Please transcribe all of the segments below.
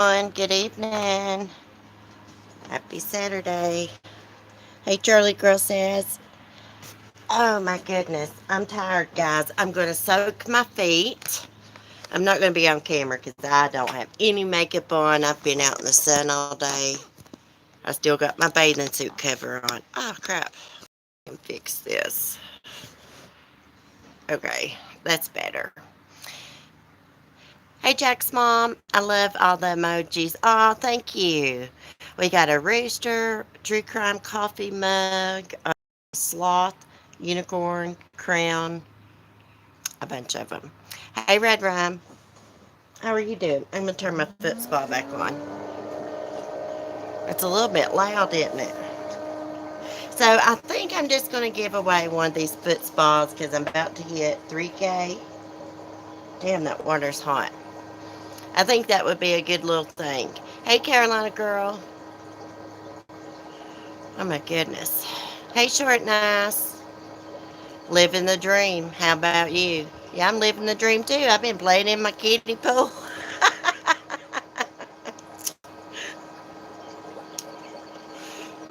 Good evening. Happy Saturday. Hey, Charlie Girl says, oh my goodness, I'm tired, guys. I'm going to soak my feet. I'm not going to be on camera because I don't have any makeup on. I've been out in the sun all day. I still got my bathing suit cover on. Oh, crap. I can fix this. Okay, that's better. Hey, Jack's mom. I love all the emojis. Oh, thank you. We got a rooster, true crime coffee mug, a sloth, unicorn, crown, a bunch of them. Hey, Red Rhyme. How are you doing? I'm going to turn my foot spa back on. It's a little bit loud, isn't it? So I think I'm just going to give away one of these foot spas because I'm about to hit 3K. Damn, that water's hot. I think that would be a good little thing. Hey, Carolina girl. Oh my goodness. Hey, Short Nice. Living the dream. How about you? Yeah, I'm living the dream too. I've been playing in my kiddie pool.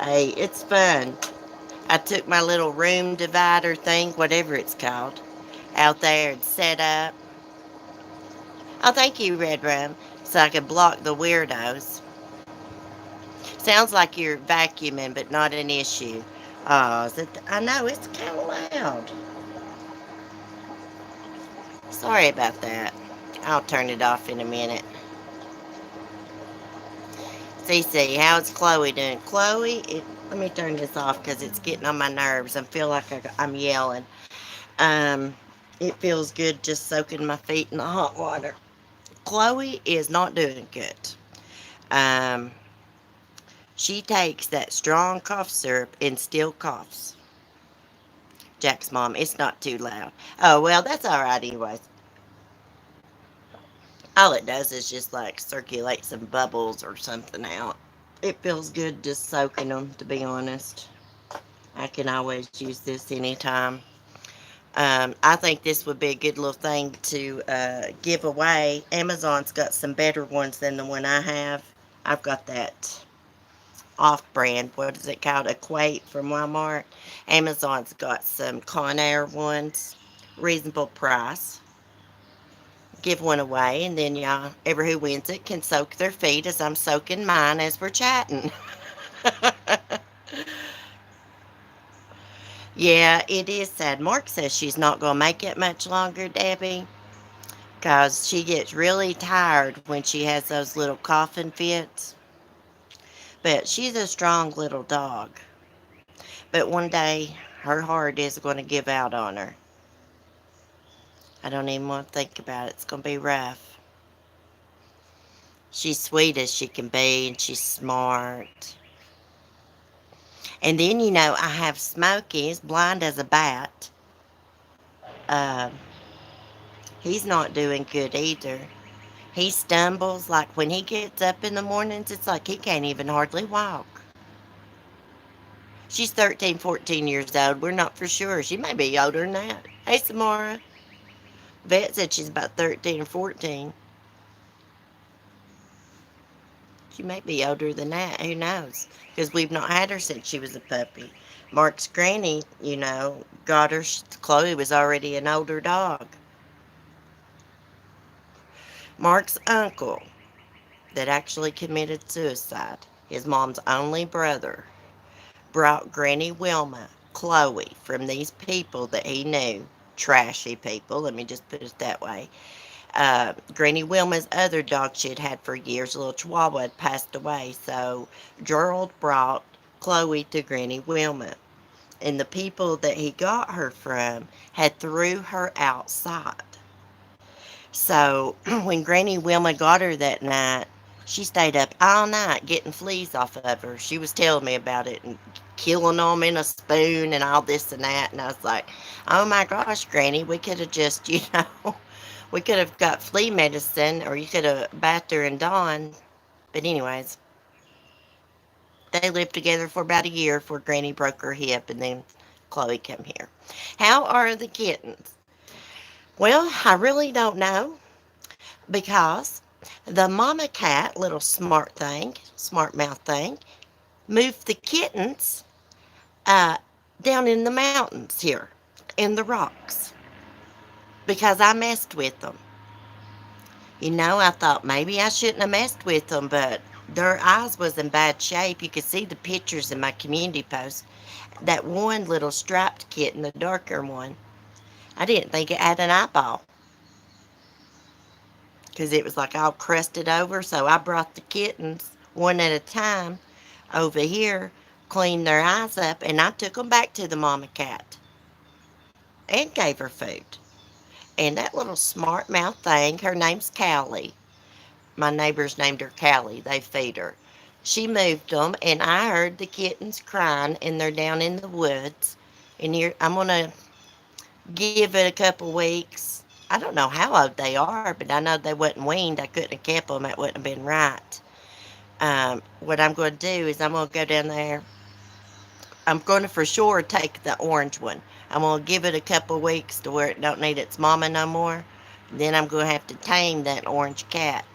Hey, it's fun. I took my little room divider thing, whatever it's called, out there and set up. Oh, thank you, Red Rum. So I could block the weirdos. Sounds like you're vacuuming, but not an issue. Oh, I know it's kind of loud. Sorry about that. I'll turn it off in a minute. Cece, how's Chloe doing? Let me turn this off because it's getting on my nerves. I feel like I'm yelling. Um, it feels good just soaking my feet in the hot water. Chloe is not doing good. Um, she takes that strong cough syrup and still coughs. Jack's mom, it's not too loud. Oh, well, that's all right, anyways. All it does is just like circulate some bubbles or something out. It feels good just soaking them, to be honest. I can always use this anytime. I think this would be a good little thing to give away. Amazon's got some better ones than the one I have. I've got that off-brand. What is it called? Equate from Walmart. Amazon's got some Conair ones, reasonable price. Give one away, and then y'all, ever who wins it can soak their feet as I'm soaking mine as we're chatting. Yeah, it is sad. Mark says she's not going to make it much longer, Debbie, because she gets really tired when she has those little coughing fits. But she's a strong little dog. But one day, her heart is going to give out on her. I don't even want to think about it. It's going to be rough. She's sweet as she can be, and she's smart. And then, I have Smokey, as blind as a bat. Uh, he's not doing good either. He stumbles, like when he gets up in the mornings, it's like he can't even hardly walk. She's 13, 14 years old. We're not for sure. She may be older than that. Hey, Samara. Vet said she's about 13 or 14. She may be older than that. Who knows? Because we've not had her since she was a puppy. Mark's granny, got her. Chloe was already an older dog. Mark's uncle, that actually committed suicide, his mom's only brother, brought Granny Wilma, Chloe, from these people that he knew. Trashy people, let me just put it that way. Granny Wilma's other dog she had had for years, a little Chihuahua, had passed away. So Gerald brought Chloe to Granny Wilma. And the people that he got her from had threw her outside. So when Granny Wilma got her that night, she stayed up all night getting fleas off of her. She was telling me about it and killing them in a spoon and all this and that. And I was like, oh my gosh, Granny, we could have just, we could have got flea medicine or you could have bathed her and Dawn. But anyways, they lived together for about a year before Granny broke her hip and then Chloe came here. How are the kittens? Well, I really don't know because The mama cat, little smart thing, smart mouth thing, moved the kittens uh, down in the mountains here, in the rocks, because I messed with them. I thought maybe I shouldn't have messed with them, but their eyes was in bad shape. You could see the pictures in my community post. That one little striped kitten, the darker one, I didn't think it had an eyeball because it was like all crusted over. So I brought the kittens one at a time over here, cleaned their eyes up, and I took them back to the mama cat and gave her food. And that little smart mouth thing, her name's Callie. My neighbors named her Callie. They feed her. She moved them, and I heard the kittens crying, and they're down in the woods. And here, I'm going to give it a couple weeks. I don't know how old they are, but I know they wasn't weaned. I couldn't have kept them. That wouldn't have been right. What I'm going to do is I'm going to go down there. I'm going to for sure take the orange one. I'm going to give it a couple weeks to where it don't need its mama no more. Then I'm going to have to tame that orange cat.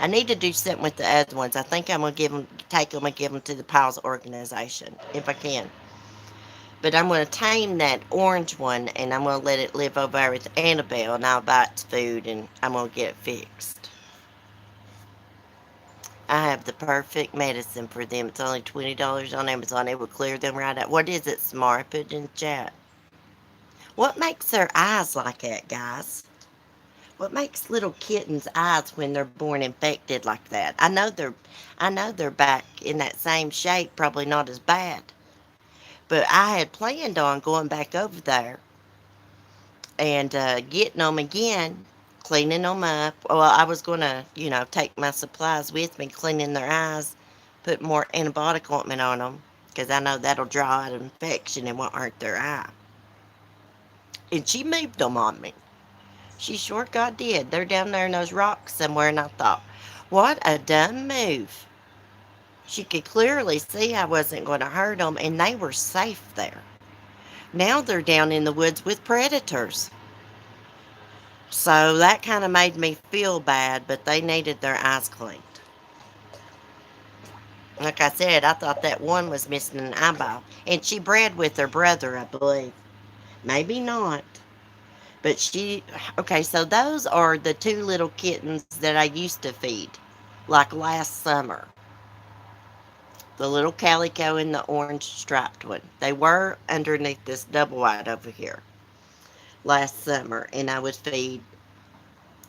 I need to do something with the other ones. I think I'm going to take them and give them to the Pals organization if I can. But I'm going to tame that orange one and I'm going to let it live over there with Annabelle and I'll buy its food and I'm going to get it fixed. I have the perfect medicine for them. It's only $20 on Amazon. It will clear them right out. What is it, Smart? Put it in the chat. What makes their eyes like that, guys? What makes little kittens' eyes when they're born infected like that? I know they're back in that same shape, probably not as bad. But I had planned on going back over there and getting them again, cleaning them up. Well, I was going to, take my supplies with me, cleaning their eyes, put more antibiotic ointment on them, because I know that'll draw out an infection and won't hurt their eye. And she moved them on me. She sure God did. They're down there in those rocks somewhere, and I thought, what a dumb move. She could clearly see I wasn't going to hurt them, and they were safe there. Now they're down in the woods with predators. So that kind of made me feel bad, but they needed their eyes cleaned. Like I said, I thought that one was missing an eyeball. And she bred with her brother, I believe. Maybe not. But okay, so those are the two little kittens that I used to feed, like last summer. The little calico and the orange striped one. They were underneath this double wide over here last summer, and I would feed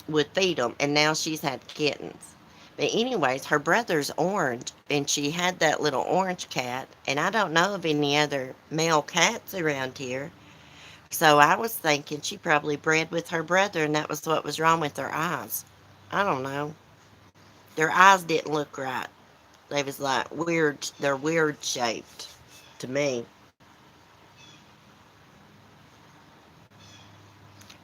them, and now she's had kittens. But anyways, her brother's orange, and she had that little orange cat, and I don't know of any other male cats around here. So I was thinking she probably bred with her brother, and that was what was wrong with their eyes. I don't know. Their eyes didn't look right. They was like weird. They're weird shaped to me.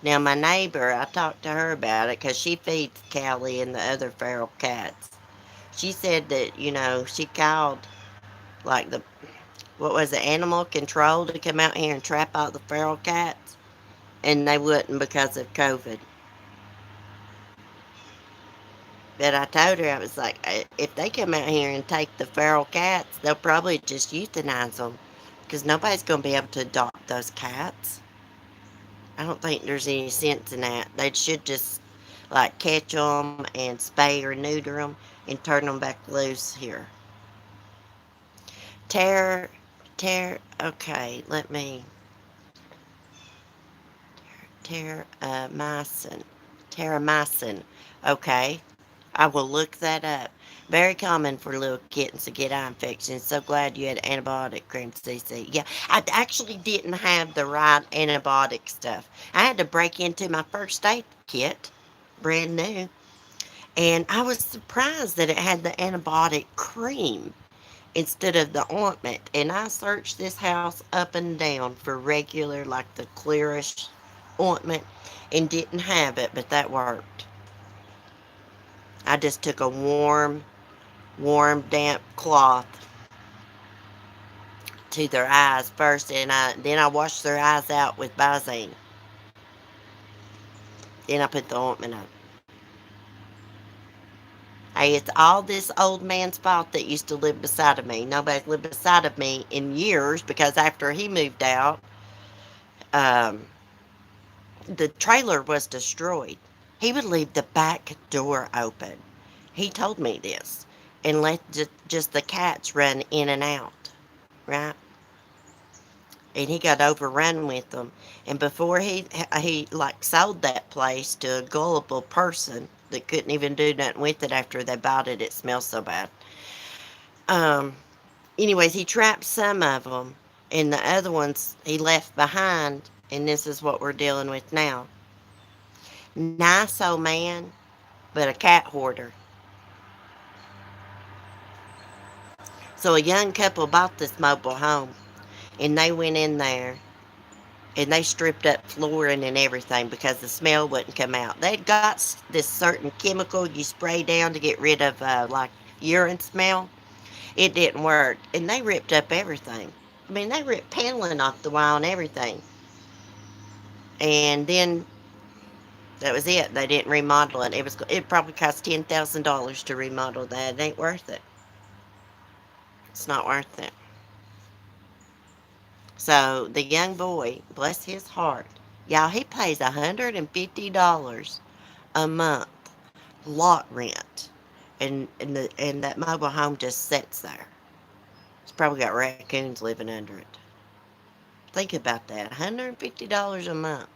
Now my neighbor, I talked to her about it because she feeds Callie and the other feral cats. She said that she called like what was it, animal control to come out here and trap all the feral cats, and they wouldn't because of COVID. But I told her, I was like, if they come out here and take the feral cats, they'll probably just euthanize them because nobody's going to be able to adopt those cats. I don't think there's any sense in that. They should just like catch them and spay or neuter them and turn them back loose here. Ter, okay, let me, terramycin, terramycin, okay. I will look that up. Very common for little kittens to get eye infections. So glad you had antibiotic cream, CC. Yeah, I actually didn't have the right antibiotic stuff. I had to break into my first aid kit, brand new, and I was surprised that it had the antibiotic cream instead of the ointment. And I searched this house up and down for regular, like the clearish ointment, and didn't have it, but that worked. I just took a warm, damp cloth to their eyes first, and then I washed their eyes out with Visine. Then I put the ointment on. Hey, it's all this old man's fault that used to live beside of me. Nobody's lived beside of me in years because after he moved out, um, the trailer was destroyed. He would leave the back door open. He told me this and let just the cats run in and out, right? And he got overrun with them. And before he like sold that place to a gullible person that couldn't even do nothing with it after they bought it, it smells so bad. Um, Anyways, he trapped some of them, and the other ones he left behind. And this is what we're dealing with now. Nice old man, but a cat hoarder. So a young couple bought this mobile home, and they went in there and they stripped up flooring and everything because the smell wouldn't come out. They'd got this certain chemical you spray down to get rid of like urine smell. It didn't work, and they ripped up everything. I mean, they ripped paneling off the wall and everything. And then that was it. They didn't remodel it. It probably cost $10,000 to remodel that. It ain't worth it. It's not worth it. So the young boy, bless his heart, y'all, he pays $150 a month lot rent, and that mobile home just sits there. It's probably got raccoons living under it. Think about that, $150 a month.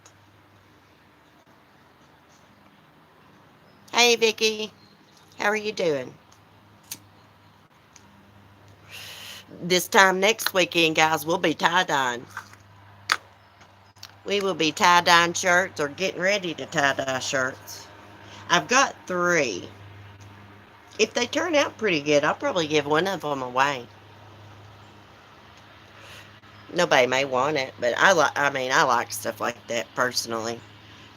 Hey Vicky, how are you doing? This time next weekend, guys, we'll be tie-dyeing. We will be tie-dyeing shirts or getting ready to tie-dye shirts. I've got 3. If they turn out pretty good, I'll probably give one of them away. Nobody may want it, but I like stuff like that personally.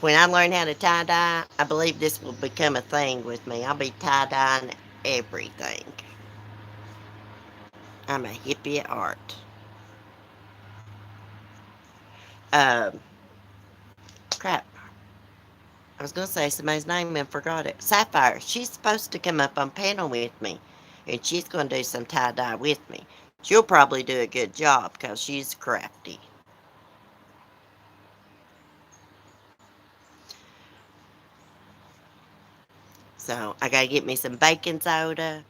When I learn how to tie-dye, I believe this will become a thing with me. I'll be tie-dyeing everything. I'm a hippie at art. Um, Crap. I was going to say somebody's name and forgot it. Sapphire. She's supposed to come up on panel with me, and she's going to do some tie-dye with me. She'll probably do a good job because she's crafty. So I got to get me some baking soda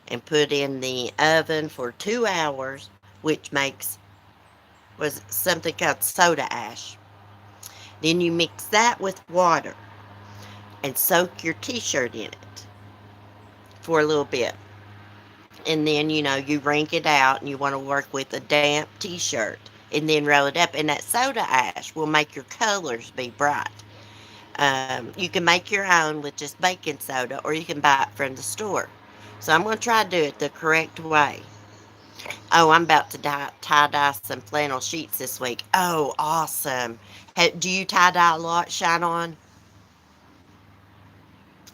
and put in the oven for 2 hours, which makes was something called soda ash. Then you mix that with water and soak your t-shirt in it for a little bit. And then, you wring it out and you want to work with a damp t-shirt and then roll it up. And that soda ash will make your colors be bright. You can make your own with just baking soda or you can buy it from the store. So I'm going to try to do it the correct way. Oh, I'm about to tie-dye some flannel sheets this week. Oh, awesome. Do you tie-dye a lot, Shine On?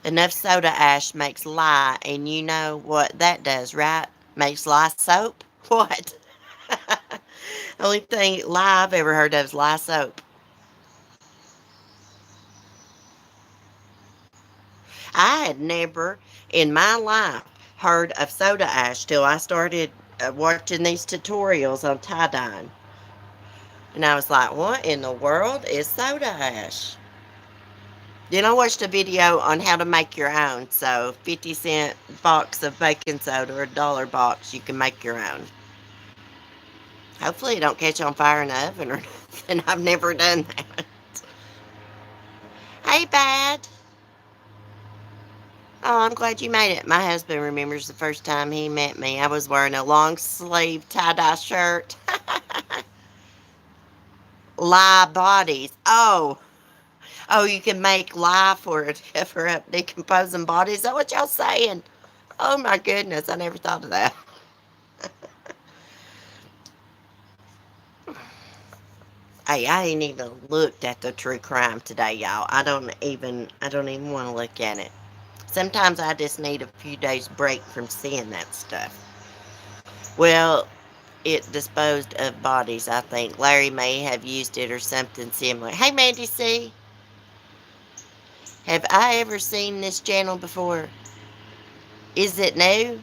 Enough soda ash makes lye, and you know what that does, right? Makes lye soap? What? Only thing lye I've ever heard of is lye soap. I had never in my life heard of soda ash till I started watching these tutorials on tie-dyeing. And I was like, what in the world is soda ash? Then I watched a video on how to make your own. So 50-cent box of baking soda or $1 box, you can make your own. Hopefully it don't catch on fire in the oven or nothing. I've never done that. Hey, Bad. Oh, I'm glad you made it. My husband remembers the first time he met me. I was wearing a long sleeve tie-dye shirt. Lye bodies. Oh, you can make lye for it to cover up decomposing bodies. Is that what y'all saying? Oh my goodness, I never thought of that. Hey, I ain't even looked at the true crime today, y'all. I don't even want to look at it. Sometimes I just need a few days break from seeing that stuff. Well, it disposed of bodies, I think. Larry may have used it or something similar. Hey, Mandy C. Have I ever seen this channel before? Is it new?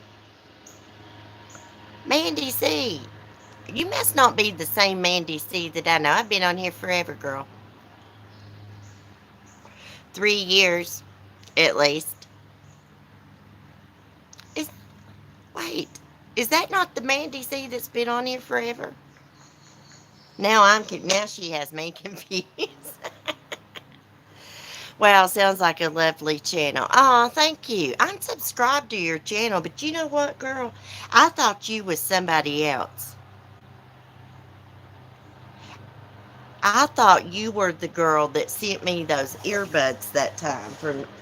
Mandy C. You must not be the same Mandy C that I know. I've been on here forever, girl. 3 years, at least. Is Wait, is that not the Mandy C that's been on here forever? Now she has me confused. Wow, sounds like a lovely channel. Oh, thank you. I'm subscribed to your channel, but you know what, girl? I thought you was somebody else. I thought you were the girl that sent me those earbuds that time.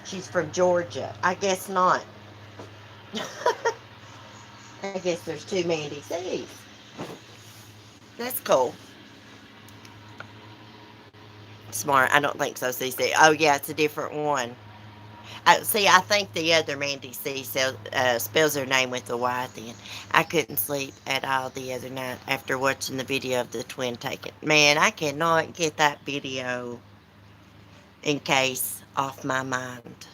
She's from Georgia. I guess not. I guess there's two Mandy C's. That's cool. Smart. I don't think so, CC. Oh yeah, it's a different one. See, I think the other Mandy C spells her name with a Y then. I couldn't sleep at all the other night after watching the video of the twin taken. Man, I cannot get that video in case off my mind.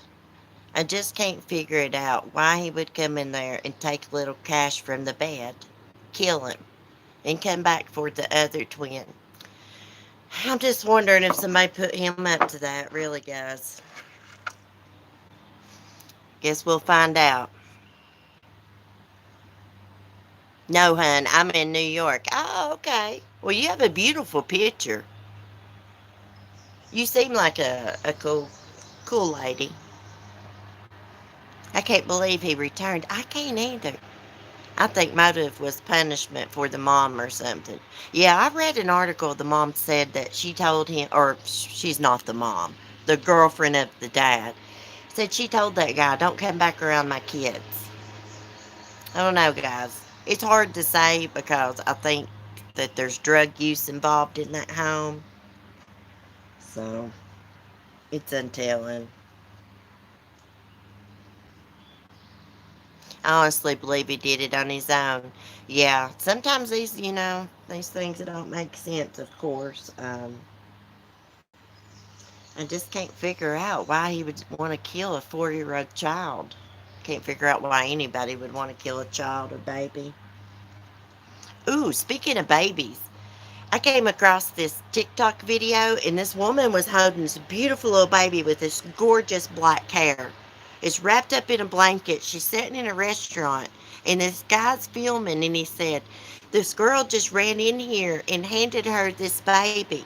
I just can't figure it out why he would come in there and take a little cash from the bed, kill him, and come back for the other twin. I'm just wondering if somebody put him up to that, really, guys. Guess we'll find out. No, hun, I'm in New York. Oh, okay. Well, you have a beautiful picture. You seem like a cool lady. I can't believe he returned. I can't either. I think motive was punishment for the mom or something. Yeah, I read an article. The mom said that she told him, or she's not the mom, the girlfriend of the dad, said she told that guy, don't come back around my kids. I don't know, guys. It's hard to say because I think that there's drug use involved in that home. So, it's untelling. I honestly believe he did it on his own. Yeah, sometimes these things that don't make sense, of course. I just can't figure out why he would want to kill a 4-year-old child. Can't figure out why anybody would want to kill a child or baby. Ooh, speaking of babies, I came across this TikTok video, and this woman was holding this beautiful little baby with this gorgeous black hair. It's wrapped up in a blanket. She's sitting in a restaurant, and this guy's filming, and he said, this girl just ran in here and handed her this baby.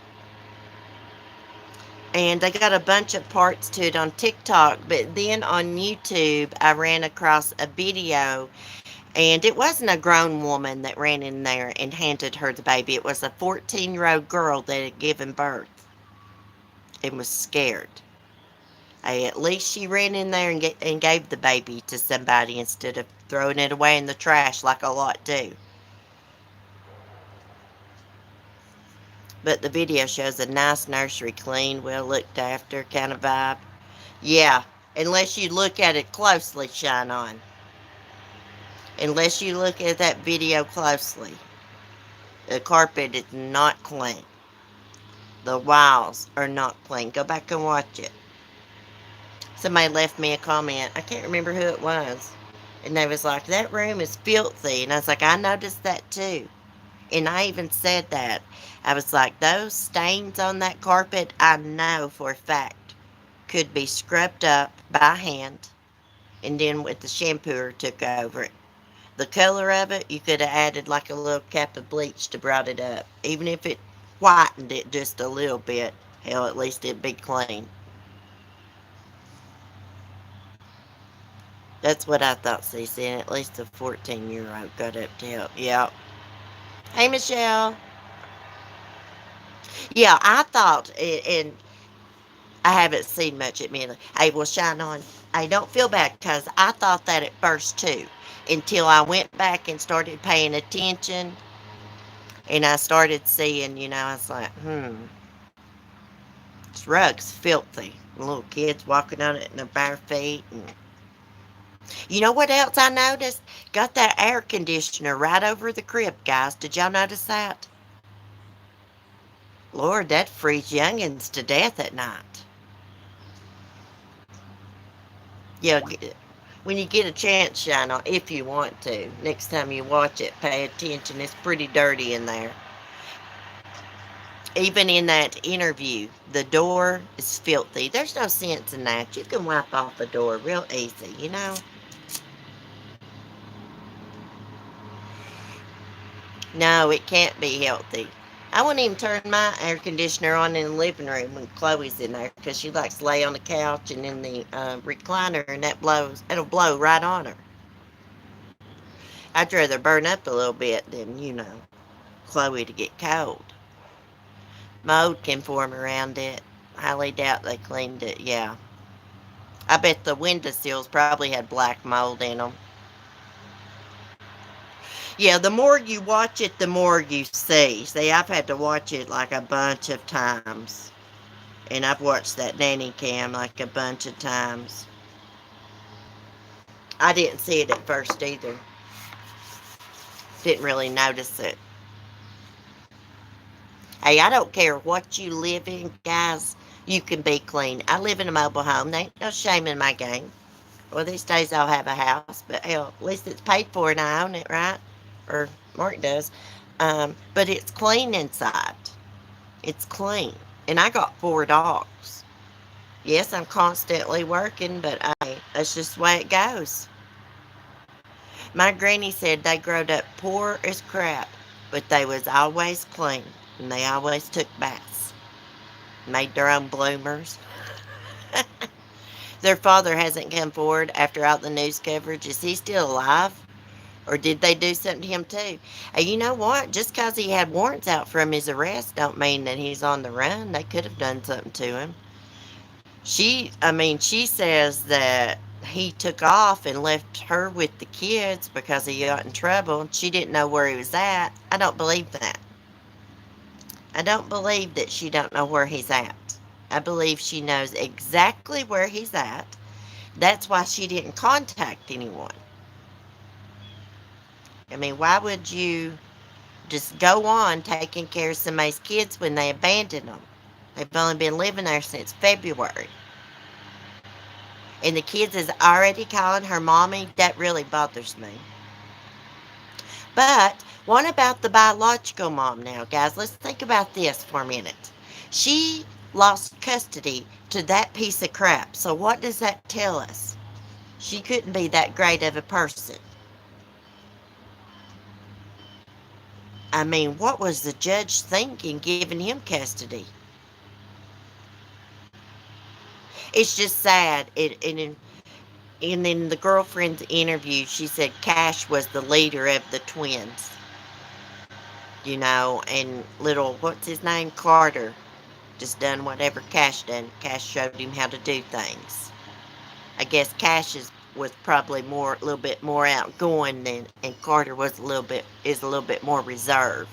And they got a bunch of parts to it on TikTok, but then on YouTube, I ran across a video, and it wasn't a grown woman that ran in there and handed her the baby. It was a 14-year-old girl that had given birth and was scared. At least she ran in there and gave the baby to somebody instead of throwing it away in the trash like a lot do. But the video shows a nice nursery, clean, well looked after kind of vibe. Yeah, unless you look at it closely, Shine On. Unless you look at that video closely. The carpet is not clean. The walls are not clean. Go back and watch it. Somebody left me a comment. I can't remember who it was. And they was like, that room is filthy. And I was like, I noticed that too. And I even said that. I was like, those stains on that carpet, I know for a fact, could be scrubbed up by hand. And then with the shampooer took over it. The color of it, you could have added like a little cap of bleach to brought it up. Even if it whitened it just a little bit, hell, at least it'd be clean. That's what I thought, Cece, and at least a 14-year-old got up to help. Yeah. Hey, Michelle. Yeah, I thought, and I haven't seen much admittedly. Hey, well, Shine On. I don't feel bad because I thought that at first too, until I went back and started paying attention, and I started seeing, I was like, this rug's filthy. Little kids walking on it in their bare feet. And you know what else I noticed? Got that air conditioner right over the crib, guys. Did y'all notice that? Lord, that frees youngins to death at night. Yeah, When you get a chance, shine on if you want to. Next time you watch it, pay attention. It's pretty dirty in there. Even in that interview, the door is filthy. There's no sense in that. You can wipe off a door real easy, you know? No, it can't be healthy. I wouldn't even turn my air conditioner on in the living room when Chloe's in there because she likes to lay on the couch and in the recliner, and it'll blow right on her. I'd rather burn up a little bit than, Chloe to get cold. Mold can form around it. Highly doubt they cleaned it, yeah. I bet the windowsills probably had black mold in them. Yeah, the more you watch it, the more you see. See, I've had to watch it like a bunch of times. And I've watched that nanny cam like a bunch of times. I didn't see it at first either. Didn't really notice it. Hey, I don't care what you live in, guys. You can be clean. I live in a mobile home. There ain't no shame in my game. Well, these days I'll have a house, but hell, at least it's paid for and I own it, right? Or Mark does. But it's clean inside. It's clean. And I got 4 dogs. Yes, I'm constantly working, but that's just the way it goes. My granny said they growed up poor as crap, but they was always clean, and they always took baths. Made their own bloomers. Their father hasn't come forward after all the news coverage. Is he still alive? Or did they do something to him too? And you know what? Just because he had warrants out from his arrest don't mean that he's on the run. They could have done something to him. She says that he took off and left her with the kids because he got in trouble. She didn't know where he was at. I don't believe that. I don't believe that she don't know where he's at. I believe she knows exactly where he's at. That's why she didn't contact anyone. I mean, why would you just go on taking care of somebody's kids when they abandoned them? They've only been living there since February. And the kids is already calling her mommy. That really bothers me. But what about the biological mom now, guys? Let's think about this for a minute. She lost custody to that piece of crap. So what does that tell us? She couldn't be that great of a person. I mean, what was the judge thinking giving him custody? It's just sad. And in the girlfriend's interview, she said Cash was the leader of the twins. And little, what's his name? Carter. Just done whatever Cash done. Cash showed him how to do things. I guess was probably a little bit more outgoing and Carter is a little bit more reserved.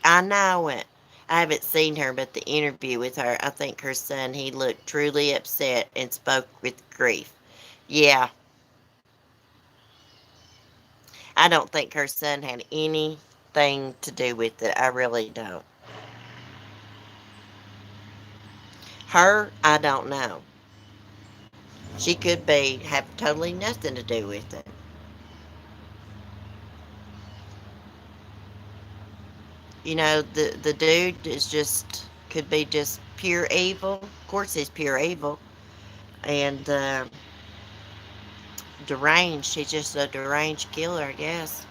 I know it. I haven't seen her, but the interview with her, I think her son, he looked truly upset and spoke with grief. Yeah, I don't think her son had anything to do with it. I really don't. Her, I don't know. She could have totally nothing to do with it. The dude could be just pure evil. Of course, he's pure evil. And deranged. He's just a deranged killer, I guess.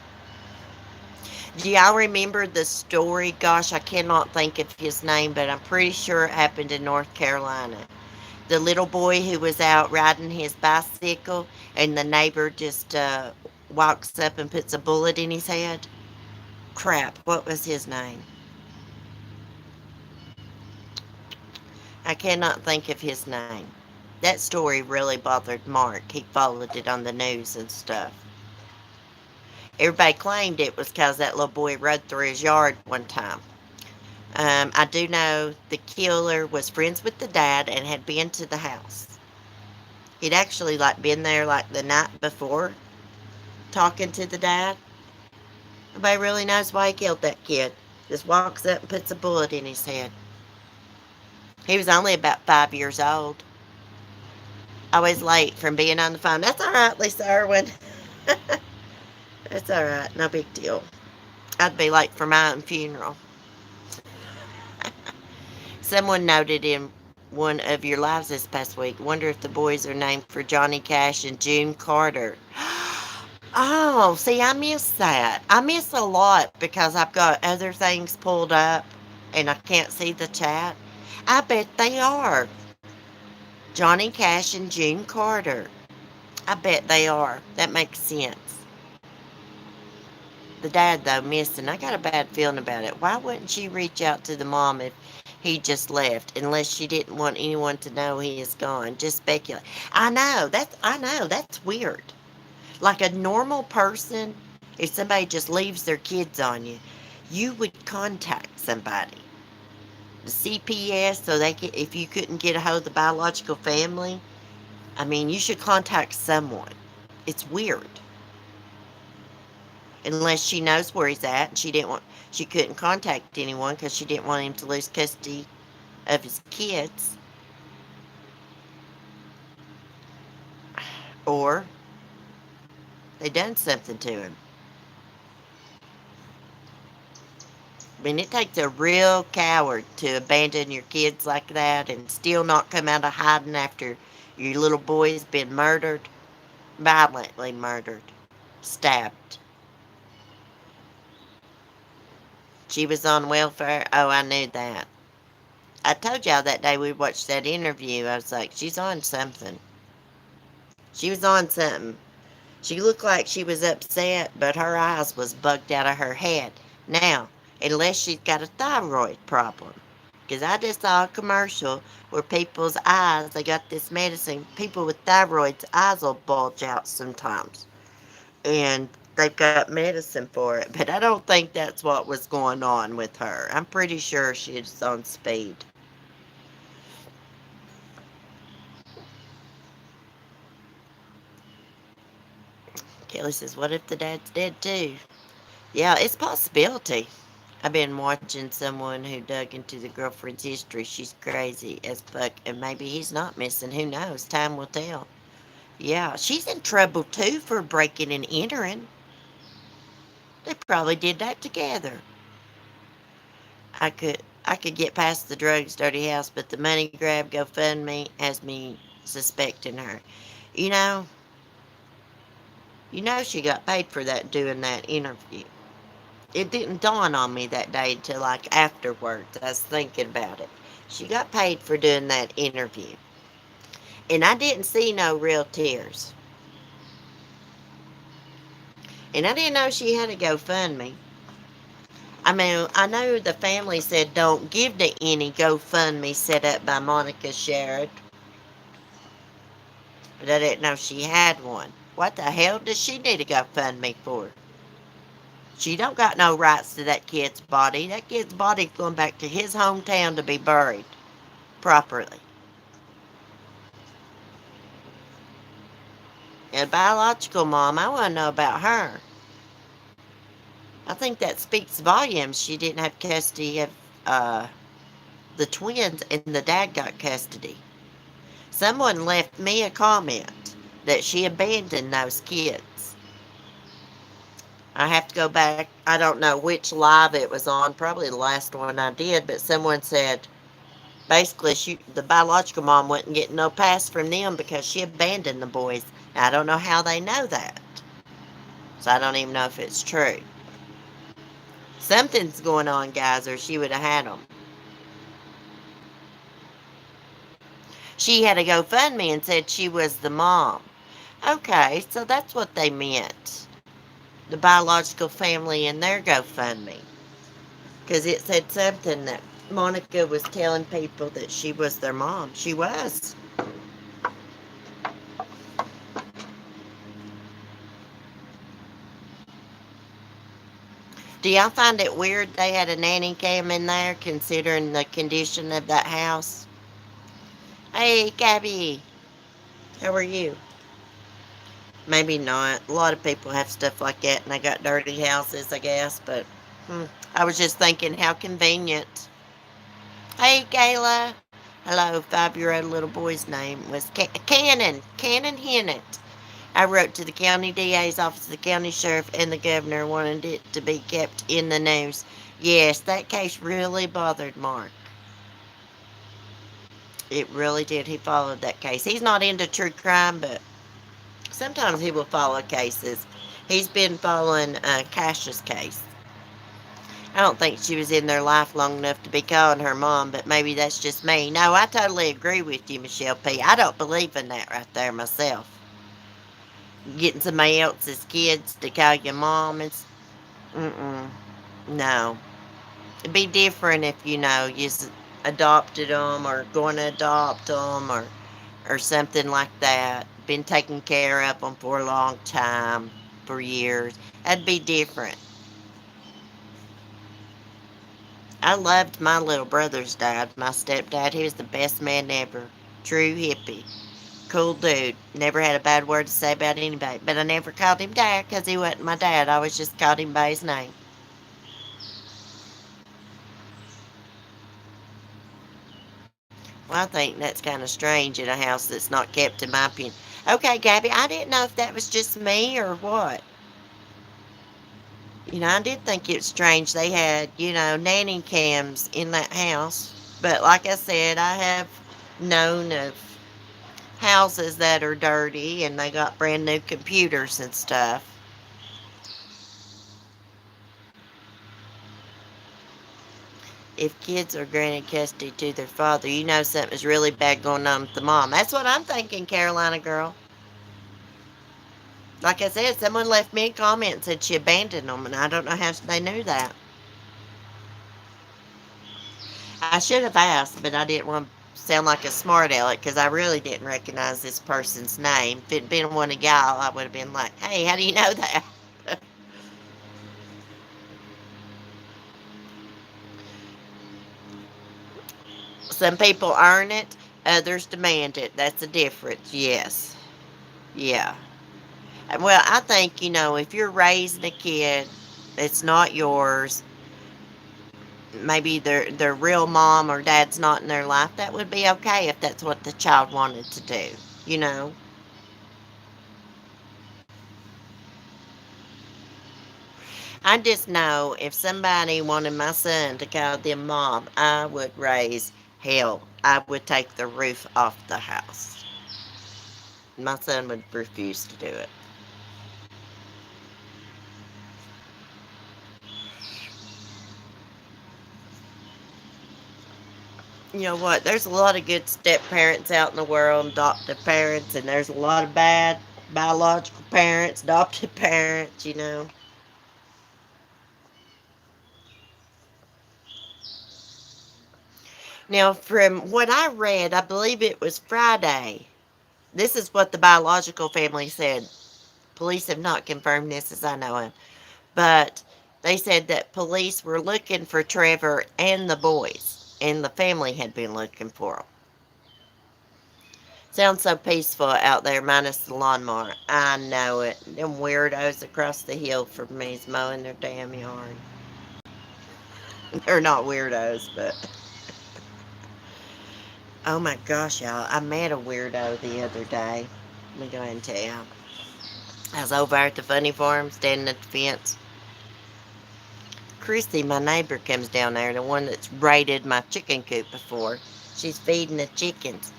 Do y'all remember the story? Gosh, I cannot think of his name, but I'm pretty sure it happened in North Carolina. The little boy who was out riding his bicycle, and the neighbor just walks up and puts a bullet in his head. Crap, what was his name? I cannot think of his name. That story really bothered Mark. He followed it on the news and stuff. Everybody claimed it was because that little boy rode through his yard one time. I do know the killer was friends with the dad and had been to the house. He'd actually been there the night before talking to the dad. Nobody really knows why he killed that kid. Just walks up and puts a bullet in his head. He was only about 5 years old. Always late from being on the phone. That's all right, Lisa Irwin. That's all right. No big deal. I'd be late for my own funeral. Someone noted in one of your lives this past week, wonder if the boys are named for Johnny Cash and June Carter. Oh, see, I miss that. I miss a lot because I've got other things pulled up and I can't see the chat. I bet they are. Johnny Cash and June Carter. I bet they are. That makes sense. The dad, though, missing. I got a bad feeling about it. Why wouldn't she reach out to the mom if he just left? Unless she didn't want anyone to know he is gone. Just speculate. I know. That's weird. Like a normal person, if somebody just leaves their kids on you, you would contact somebody. The CPS, so they can, if you couldn't get a hold of the biological family, I mean, you should contact someone. It's weird. Unless she knows where he's at and she couldn't contact anyone because she didn't want him to lose custody of his kids. Or they done something to him. I mean, it takes a real coward to abandon your kids like that and still not come out of hiding after your little boy's been murdered, violently murdered, stabbed. She was on welfare. Oh, I knew that. I told y'all that day we watched that interview. I was like, she's on something. She was on something. She looked like she was upset, but her eyes was bugged out of her head. Now, unless she's got a thyroid problem. Because I just saw a commercial where people's eyes, they got this medicine, people with thyroids, eyes will bulge out sometimes. And they've got medicine for it. But I don't think that's what was going on with her. I'm pretty sure she's on speed. Kelly says, what if the dad's dead too? Yeah, it's a possibility. I've been watching someone who dug into the girlfriend's history. She's crazy as fuck, and maybe he's not missing. Who knows? Time will tell. Yeah, she's in trouble too for breaking and entering. They probably did that together. I could get past the drugs, dirty house, but the money grab GoFundMe has me suspecting her. You know, she got paid for that doing that interview. It didn't dawn on me that day until like afterwards. I was thinking about it. She got paid for doing that interview. And I didn't see no real tears. And I didn't know she had a GoFundMe. I mean, I know the family said don't give to any GoFundMe set up by Monica Sherrod. But I didn't know she had one. What the hell does she need a GoFundMe for? She don't got no rights to that kid's body. That kid's body's going back to his hometown to be buried properly. And biological mom, I want to know about her. I think that speaks volumes. She didn't have custody of the twins, and the dad got custody. Someone left me a comment that she abandoned those kids. I have to go back. I don't know which live it was on, probably the last one I did, but someone said basically the biological mom wasn't getting no pass from them because she abandoned the boys. Now, I don't know how they know that, so I don't even know if it's true. Something's going on, guys, or she would have had them. She had a GoFundMe and said she was the mom. Okay, so that's what they meant. The biological family in their GoFundMe. Because it said something that Monica was telling people that she was their mom. She was. Do y'all find it weird they had a nanny cam in there considering the condition of that house? Hey, Gabby. How are you? Maybe not. A lot of people have stuff like that and they got dirty houses, I guess. But I was just thinking how convenient. Hey, Gayla. Hello, 5-year-old little boy's name was Cannon Hennett. I wrote to the county DA's office, the county sheriff, and the governor wanted it to be kept in the news. Yes, that case really bothered Mark. It really did. He followed that case. He's not into true crime, but sometimes he will follow cases. He's been following Cash's case. I don't think she was in their life long enough to be calling her mom, but maybe that's just me. No, I totally agree with you, Michelle P. I don't believe in that right there myself. Getting somebody else's kids to call you mom, mm-mm, no. It'd be different if, you adopted them or going to adopt them or something like that. Been taking care of them for a long time, for years. That'd be different. I loved my little brother's dad, my stepdad. He was the best man ever. True hippie. Cool dude. Never had a bad word to say about anybody. But I never called him dad because he wasn't my dad. I always just called him by his name. Well, I think that's kind of strange in a house that's not kept, in my opinion. Okay, Gabby, I didn't know if that was just me or what. I did think it was strange they had, nanny cams in that house. But like I said, I have known of houses that are dirty and they got brand new computers and stuff. If kids are granted custody to their father, you know something's really bad going on with the mom. That's what I'm thinking, Carolina girl. Like I said, someone left me a comment and said she abandoned them, and I don't know how they knew that. I should have asked, but I didn't want to sound like a smart aleck because I really didn't recognize this person's name. If it'd been one of y'all, I would have been like, hey, how do you know that? Some people earn it, others demand it. That's the difference. Yes. Yeah. Well, I think, if you're raising a kid that's not yours, maybe their real mom or dad's not in their life, that would be okay if that's what the child wanted to do, you know. I just know if somebody wanted my son to call them mom, I would raise hell. I would take the roof off the house. My son would refuse to do it. You know what? There's a lot of good step parents out in the world, adoptive parents, and there's a lot of bad biological parents, adoptive parents. Now, from what I read, I believe it was Friday. This is what the biological family said. Police have not confirmed this as I know it, but they said that police were looking for Trevor and the boys, and the family had been looking for them. Sounds so peaceful out there, minus the lawnmower. I know it. Them weirdos across the hill from me's mowing their damn yard. They're not weirdos, but oh my gosh, y'all! I met a weirdo the other day. Let me go ahead and tell you. I was over at the funny farm, standing at the fence. Chrissy, my neighbor, comes down there, the one that's raided my chicken coop before. She's feeding the chickens.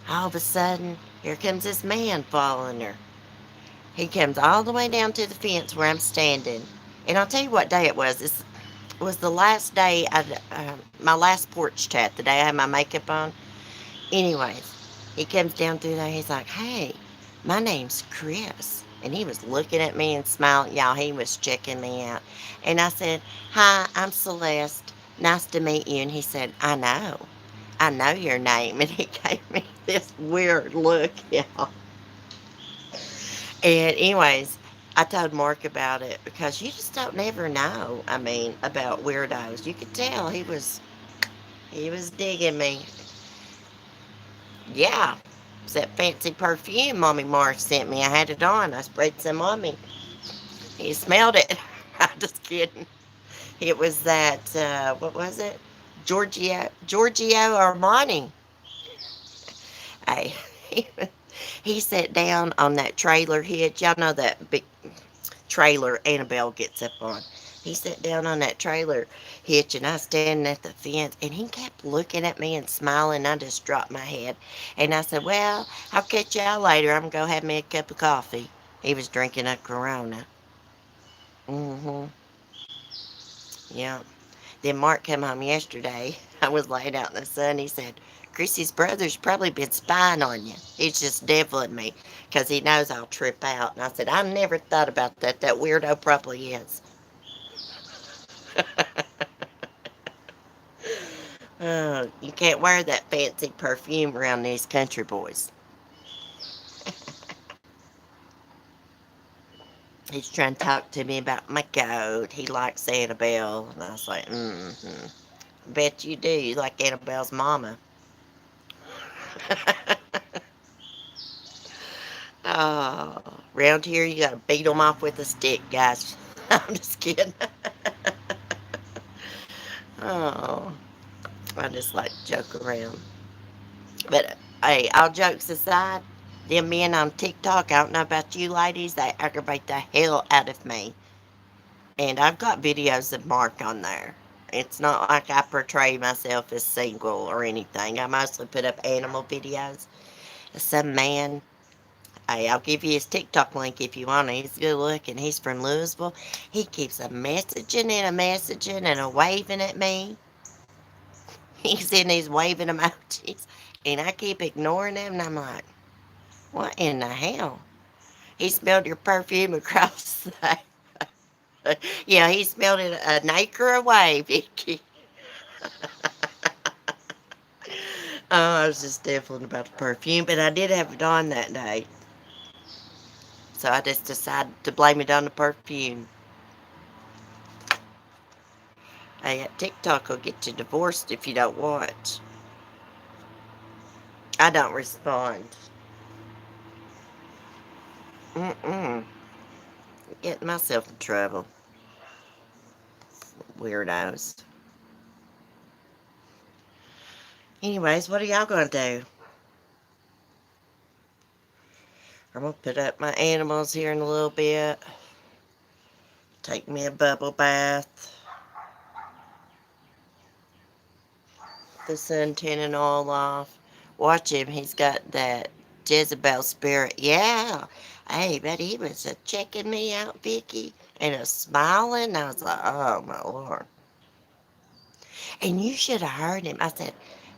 All of a sudden, here comes this man following her. He comes all the way down to the fence where I'm standing. And I'll tell you what day it was. This was the last day, my last porch chat, the day I had my makeup on. Anyways, he comes down through there. He's like, hey, my name's Chris. And he was looking at me and smiling. Y'all, he was checking me out. And I said, hi, I'm Celeste. Nice to meet you. And he said, I know. I know your name. And he gave me this weird look, y'all. And anyways, I told Mark about it because you just don't never know. I mean, about weirdos. You could tell he was digging me. Yeah. It's that fancy perfume Mommy Marsh sent me. I had it on. I sprayed some on me. He smelled it. I'm just kidding. It was that what was it? Giorgio Armani. Hey, he sat down on that trailer hitch. Y'all know that big trailer Annabelle gets up on. He sat down on that trailer hitch, and I was standing at the fence, and he kept looking at me and smiling. I just dropped my head, and I said, "Well, I'll catch y'all later. I'm gonna go have me a cup of coffee." He was drinking a Corona. Mm-hmm. Yeah. Then Mark came home yesterday. I was laying out in the sun. He said, "Chrissy's brother's probably been spying on you. He's just deviling me because he knows I'll trip out." And I said, "I never thought about that. That weirdo probably is." You can't wear that fancy perfume around these country boys. He's trying to talk to me about my goat. He likes Annabelle. And I was like, mm-hmm. Bet you do. You like Annabelle's mama. Oh, around here you gotta beat them off with a stick, guys. I'm just kidding. Oh, I just like to joke around. But hey, all jokes aside, them men on TikTok, I don't know about you ladies, they aggravate the hell out of me. And I've got videos of Mark on there. It's not like I portray myself as single or anything. I mostly put up animal videos. Some man, hey, I'll give you his TikTok link if you want it. He's good looking. He's from Louisville. He keeps a messaging and a messaging and a waving at me. He's in these waving emojis. And I keep ignoring him. And I'm like, what in the hell? He smelled your perfume across the. Yeah, he smelled it an acre away, Vicky. Oh, I was just defiling about the perfume, but I did have it on that day. So I just decided to blame it on the perfume. Hey, TikTok will get you divorced if you don't watch. I don't respond. Mm-mm. Getting myself in trouble. Weirdos. Anyways, what are y'all gonna do? I'm gonna put up my animals here in a little bit. Take me a bubble bath. The suntan all off. Watch him. He's got that Jezebel spirit. Yeah. Hey, but he was checking me out, Vicky, and a smiling. I was like, oh my lord. And you should have heard him. I said,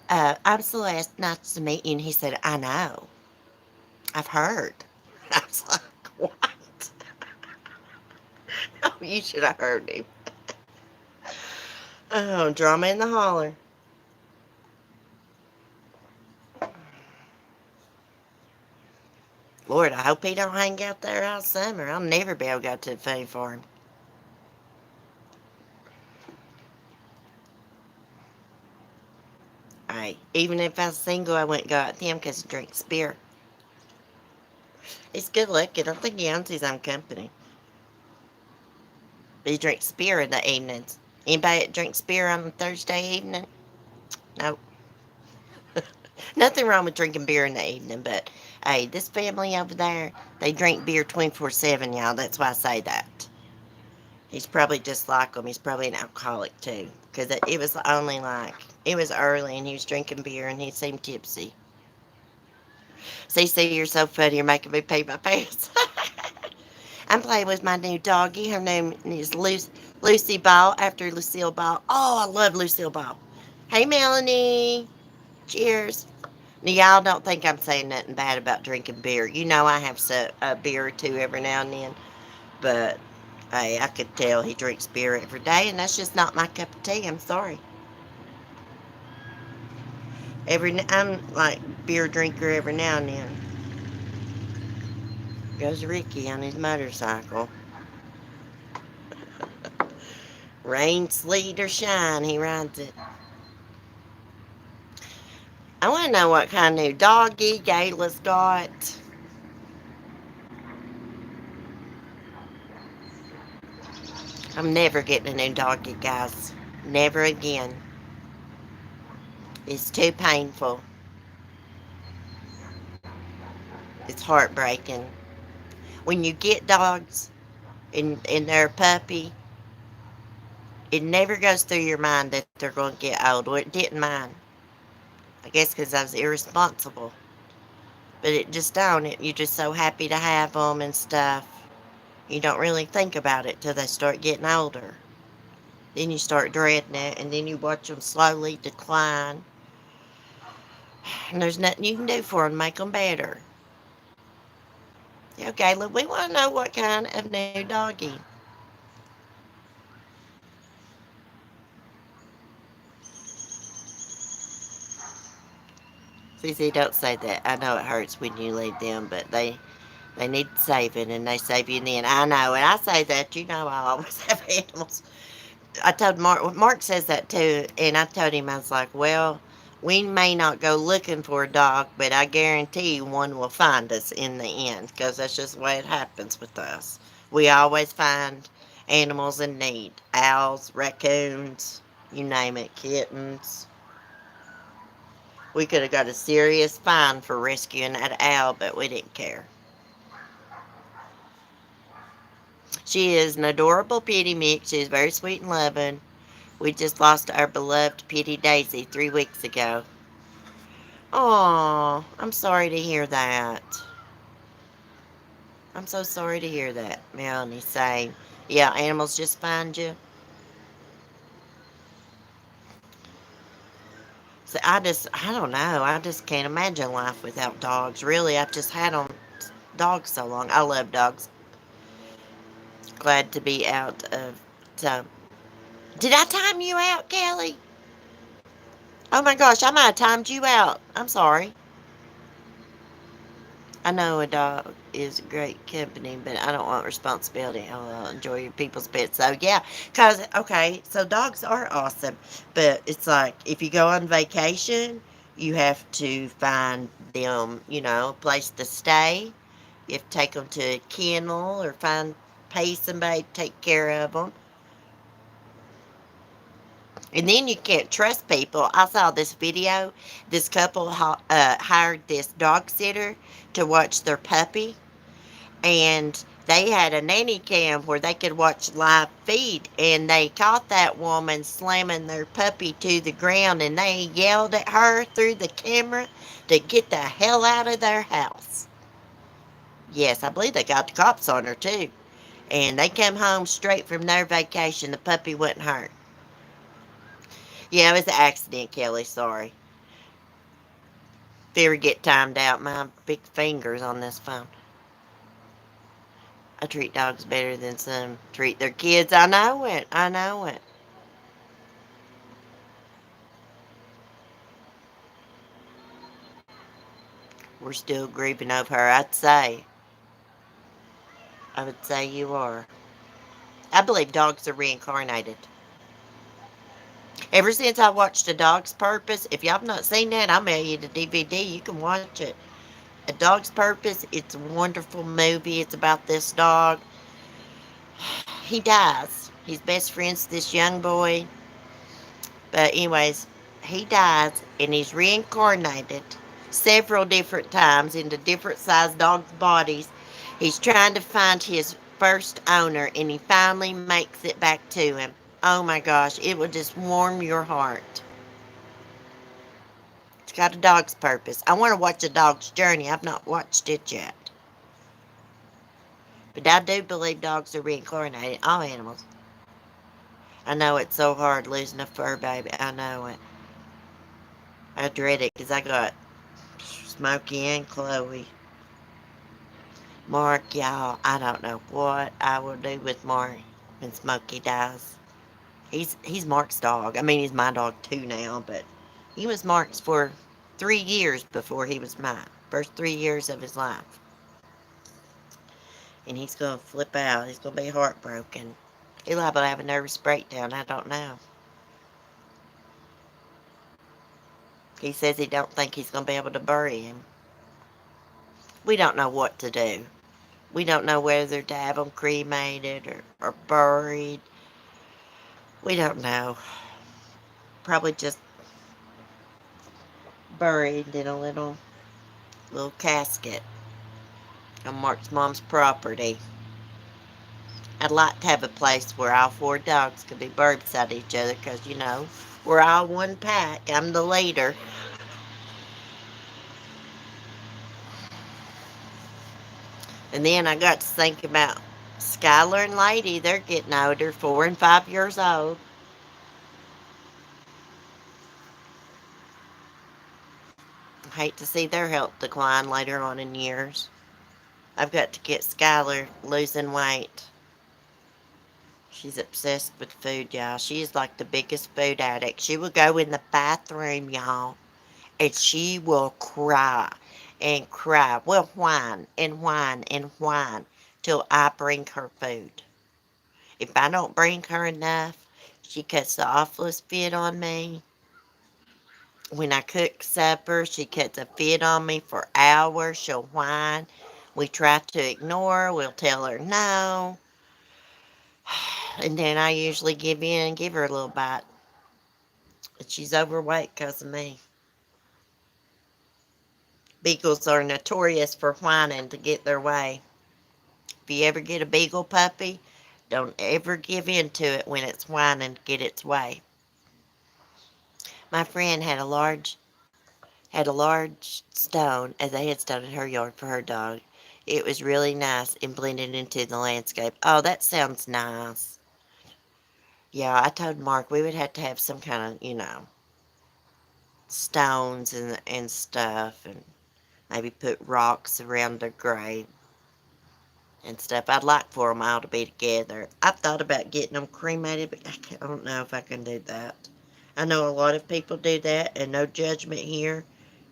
I'm Celeste. Nice to meet you. And he said, I know. I've heard. I was like, what? Oh, you should have heard him. Oh, drama in the holler. Lord, I hope he don't hang out there all summer. I'll never be able to go to the food farm. Right. Even if I was single, I wouldn't go out with him because he drinks beer. He's good looking. I don't think he owns his own company. But he drinks beer in the evenings. Anybody that drinks beer on a Thursday evening? No. Nothing wrong with drinking beer in the evening, but hey, this family over there, they drink beer 24/7, y'all. That's why I say that. He's probably just like them. He's probably an alcoholic too. Because it was only like, it was early and he was drinking beer and he seemed tipsy. CC, you're so funny. You're making me pee my pants. I'm playing with my new doggie. Her name is Lucy Ball after Lucille Ball. Oh, I love Lucille Ball. Hey, Melanie. Cheers. Now, y'all don't think I'm saying nothing bad about drinking beer. You know I have a beer or two every now and then. But, hey, I could tell he drinks beer every day, and that's just not my cup of tea. I'm sorry. I'm like beer drinker every now and then. Goes Ricky on his motorcycle. Rain, sleet, or shine, he rides it. I want to know what kind of new doggy Gayla's got. I'm never getting a new doggy, guys. Never again. It's too painful. It's heartbreaking. When you get dogs and they're a puppy, it never goes through your mind that they're going to get old. Well, it didn't mine. I guess because I was irresponsible. But it just don't. You're just so happy to have them and stuff. You don't really think about it till they start getting older. Then you start dreading it, and then you watch them slowly decline. And there's nothing you can do for them to make them better. Yeah, Caleb, we want to know what kind of new doggy. CC, don't say that. I know it hurts when you leave them, but they need saving, and they save you in the end. I know, and I say that. You know, I always have animals. I told Mark, Mark says that too, and I told him, I was like, well, we may not go looking for a dog, but I guarantee you one will find us in the end, because that's just the way it happens with us. We always find animals in need. Owls, raccoons, you name it, kittens. We could have got a serious fine for rescuing that owl, but we didn't care. She is an adorable pitty mix. She's very sweet and loving. We just lost our beloved Pitty Daisy 3 weeks ago. Aw, I'm sorry to hear that. I'm so sorry to hear that, Melanie saying. Yeah, animals just find you. So I don't know. I just can't imagine life without dogs. Really, I've just had them, dogs so long. I love dogs. Glad to be out of time. Did I time you out, Kelly? Oh my gosh, I might have timed you out. I'm sorry. I know a dog is great company, but I don't want responsibility. I'll enjoy your people's pets. So, yeah, because, okay, so dogs are awesome, but it's like if you go on vacation, you have to find them, a place to stay. You have to take them to a kennel or pay somebody to take care of them. And then you can't trust people. I saw this video. This couple hired this dog sitter to watch their puppy, and they had a nanny cam where they could watch live feed, and they caught that woman slamming their puppy to the ground, and they yelled at her through the camera to get the hell out of their house. Yes, I believe they got the cops on her too. And they come home straight from their vacation. The puppy wasn't hurt. Yeah, it was an accident, Kelly. Sorry. If you ever get timed out, my big fingers on this phone. I treat dogs better than some treat their kids. I know it. I know it. We're still grieving over her. I would say you are. I believe dogs are reincarnated. Ever since I watched A Dog's Purpose, if y'all have not seen that, I'll mail you the DVD. You can watch it. A Dog's Purpose, it's a wonderful movie. It's about this dog. He dies. He's best friends with this young boy. But anyways, he dies and he's reincarnated several different times into different sized dogs' bodies. He's trying to find his first owner and he finally makes it back to him. Oh my gosh, it will just warm your heart. It's got A Dog's Purpose. I want to watch A Dog's Journey. I've not watched it yet. But I do believe dogs are reincarnated. All animals. I know it's so hard losing a fur baby. I know it. I dread it because I got Smokey and Chloe. Mark, y'all, I don't know what I will do with Mark when Smokey dies. He's Mark's dog. I mean, he's my dog too now, but he was Mark's for 3 years before he was mine. First 3 years of his life. And he's going to flip out. He's going to be heartbroken. He's liable to have a nervous breakdown. I don't know. He says he don't think he's going to be able to bury him. We don't know what to do. We don't know whether to have them cremated or buried. We don't know. Probably just buried in a little casket. on Mark's mom's property. I'd like to have a place where all four dogs could be bird beside each other because, we're all one pack. I'm the leader. And then I got to think about Skylar and Lady. They're getting older, 4 and 5 years old. I hate to see their health decline later on in years. I've got to get Skylar losing weight. She's obsessed with food, y'all. She is like the biggest food addict. She will go in the bathroom, y'all, and she will cry and cry. Well, whine and whine and whine till I bring her food. If I don't bring her enough, she cuts the awfulest fit on me. When I cook supper, she cuts a fit on me for hours. She'll whine. We try to ignore her. We'll tell her no. And then I usually give in and give her a little bite. But she's overweight because of me. Beagles are notorious for whining to get their way. If you ever get a beagle puppy, don't ever give in to it when it's whining to get its way. My friend had a large stone as a headstone in her yard for her dog. It was really nice and blended into the landscape. Oh, that sounds nice. Yeah, I told Mark we would have to have some kind of, stones and stuff, and maybe put rocks around their grave and stuff. I'd like for them all to be together. I've thought about getting them cremated, but I don't know if I can do that. I know a lot of people do that, and no judgment here.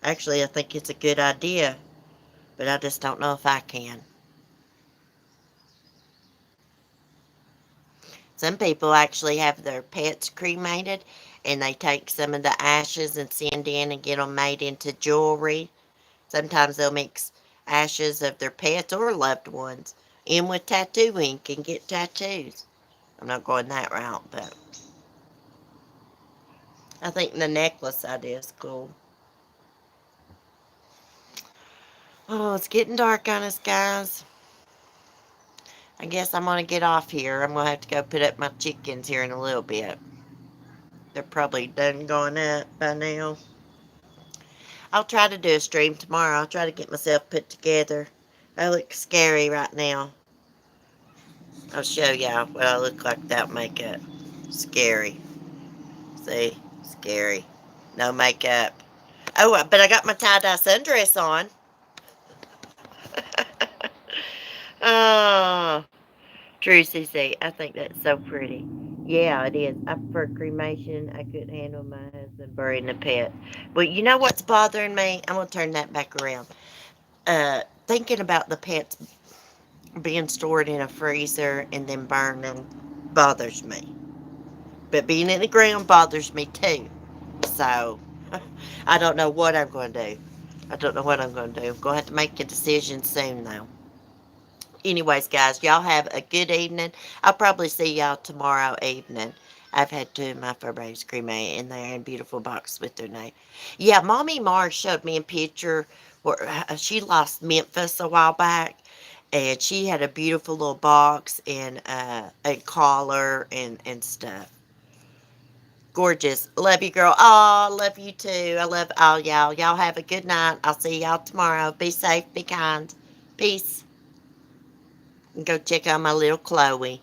Actually, I think it's a good idea, but I just don't know if I can. Some people actually have their pets cremated, and they take some of the ashes and send in and get them made into jewelry. Sometimes they'll mix ashes of their pets or loved ones in with tattoo ink and get tattoos. I'm not going that route, but I think the necklace idea is cool. Oh, it's getting dark on us, guys. I guess I'm going to get off here. I'm going to have to go put up my chickens here in a little bit. They're probably done going up by now. I'll try to do a stream tomorrow. I'll try to get myself put together. I look scary right now. I'll show y'all what I look like without makeup. Scary. See? Scary. No makeup. Oh, but I got my tie-dye sundress on. Oh, true, CC. I think that's so pretty. Yeah, it is. I prefer cremation. I couldn't handle my husband burying a pet. But you know what's bothering me? I'm going to turn that back around. Thinking about the pets being stored in a freezer and then burning bothers me. But being in the ground bothers me too. So, I don't know what I'm going to do. I don't know what I'm going to do. I'm going to have to make a decision soon, though. Anyways, guys, y'all have a good evening. I'll probably see y'all tomorrow evening. I've had two of my fur babies cremated, and they're in beautiful boxes with their name. Yeah, Mommy Mars showed me a picture where she lost Memphis a while back, and she had a beautiful little box and a collar and stuff. Gorgeous. Love you, girl. Oh, love you too. I love all y'all. Y'all have a good night. I'll see y'all tomorrow. Be safe. Be kind. Peace. And go check on my little Chloe.